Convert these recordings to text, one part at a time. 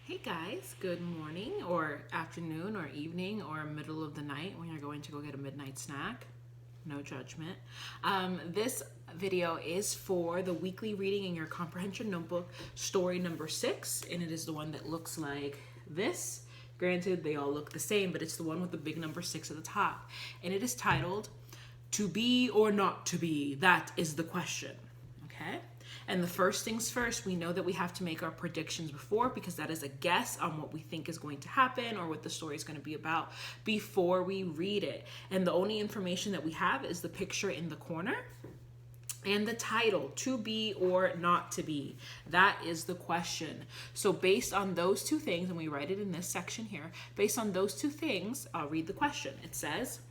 Hey guys, good morning or afternoon or evening or middle of the night when you're going to go get a midnight snack. No judgment. This video is for the weekly reading in your comprehension notebook, story number 6, and it is the one that looks like this. Granted, they all look the same, but it's the one with the big number 6 at the top. And it is titled, To Be or Not to Be? That is the question. Okay? And the first things first, we know that we have to make our predictions before because that is a guess on what we think is going to happen or what the story is going to be about before we read it. And the only information that we have is the picture in the corner and the title, To Be or Not to Be. That is the question. So based on those two things, and we write it in this section here, based on those two things, I'll read the question. It says,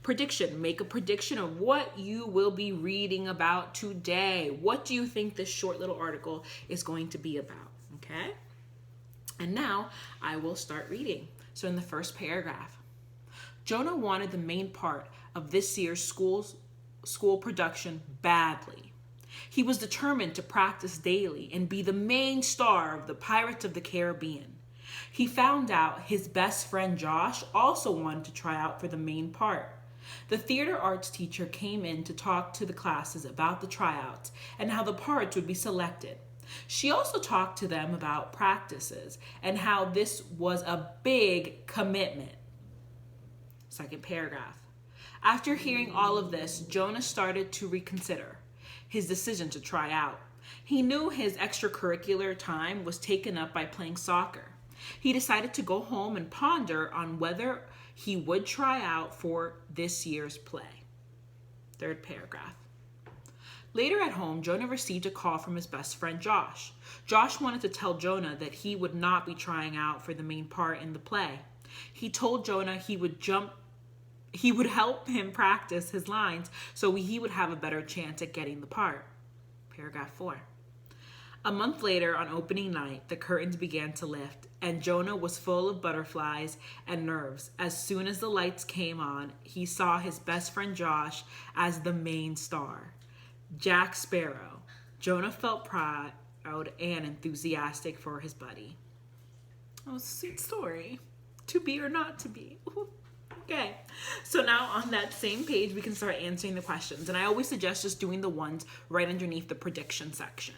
prediction. Make a prediction of what you will be reading about today. What do you think this short little article is going to be about? Okay? And now I will start reading. So in the first paragraph, Jonah wanted the main part of this year's school production badly. He was determined to practice daily and be the main star of the Pirates of the Caribbean. He found out his best friend Josh also wanted to try out for the main part. The theater arts teacher came in to talk to the classes about the tryouts and how the parts would be selected. She also talked to them about practices and how this was a big commitment. Second paragraph. After hearing all of this, Jonah started to reconsider his decision to try out. He knew his extracurricular time was taken up by playing soccer. He decided to go home and ponder on whether he would try out for this year's play. Third paragraph. Later at home, Jonah received a call from his best friend Josh. Josh wanted to tell Jonah that he would not be trying out for the main part in the play. He told Jonah he would help him practice his lines so he would have a better chance at getting the part. Paragraph 4. A month later, on opening night, the curtains began to lift, and Jonah was full of butterflies and nerves. As soon as the lights came on, he saw his best friend Josh as the main star, Jack Sparrow. Jonah felt proud and enthusiastic for his buddy. Oh, sweet story. To be or not to be. Okay, so now on that same page, we can start answering the questions. And I always suggest just doing the ones right underneath the prediction section.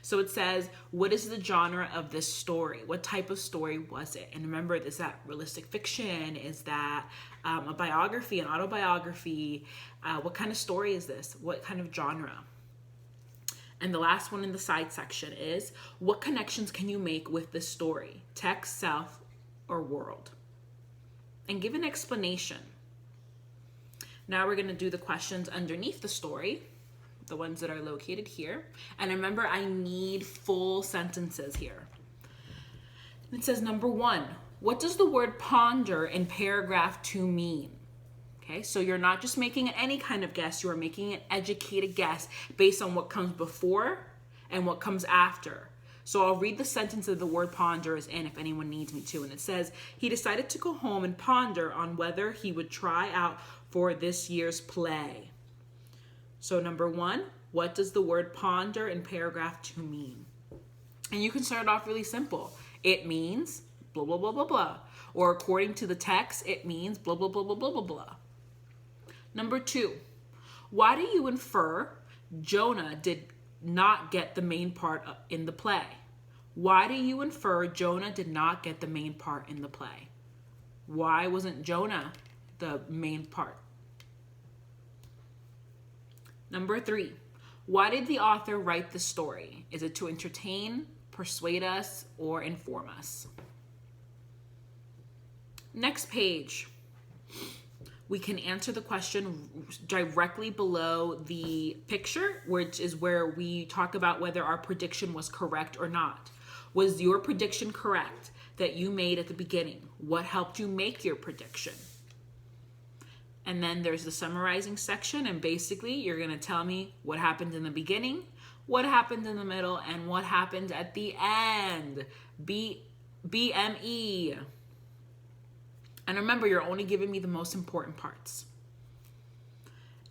So it says, what is the genre of this story? What type of story was it? And remember, is that realistic fiction? Is that a biography, an autobiography? What kind of story is this? What kind of genre? And the last one in the side section is, what connections can you make with this story? Text, self, or world? And give an explanation. Now we're going to do the questions underneath the story, the ones that are located here. And remember, I need full sentences here. It says, number 1, what does the word ponder in paragraph 2 mean? Okay, so you're not just making any kind of guess, you are making an educated guess based on what comes before and what comes after. So I'll read the sentence that the word ponder is in if anyone needs me to. And it says, he decided to go home and ponder on whether he would try out for this year's play. So number 1, what does the word ponder in paragraph 2 mean? And you can start off really simple. It means blah, blah, blah, blah, blah. Or according to the text, it means blah, blah, blah, blah, blah, blah, blah. Number 2, why do you infer Jonah did not get the main part in the play? Why do you infer Jonah did not get the main part in the play? Why wasn't Jonah the main part? Number 3, why did the author write the story? Is it to entertain, persuade us, or inform us? Next page. We can answer the question directly below the picture, which is where we talk about whether our prediction was correct or not. Was your prediction correct that you made at the beginning? What helped you make your prediction? And then there's the summarizing section, and basically you're going to tell me what happened in the beginning, what happened in the middle, and what happened at the end. BME. And remember, you're only giving me the most important parts.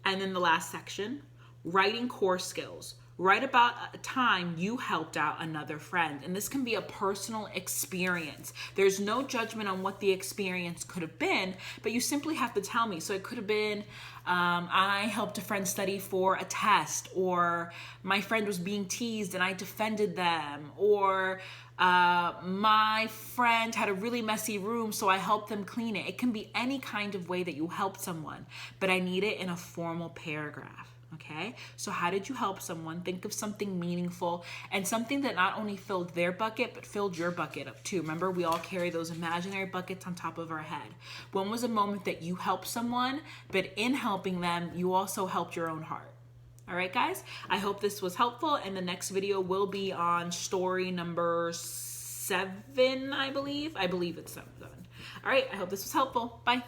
And then the last section, writing core skills. Write about a time you helped out another friend. And this can be a personal experience. There's no judgment on what the experience could have been, but you simply have to tell me. So it could have been, I helped a friend study for a test, or my friend was being teased and I defended them, or my friend had a really messy room, so I helped them clean it. It can be any kind of way that you helped someone, but I need it in a formal paragraph. Okay, so how did you help someone? Think of something meaningful and something that not only filled their bucket, but filled your bucket up too. Remember, we all carry those imaginary buckets on top of our head. When was a moment that you helped someone, but in helping them, you also helped your own heart? All right, guys, I hope this was helpful, and the next video will be on story number 7, I believe. I believe it's 7. All right, I hope this was helpful. Bye.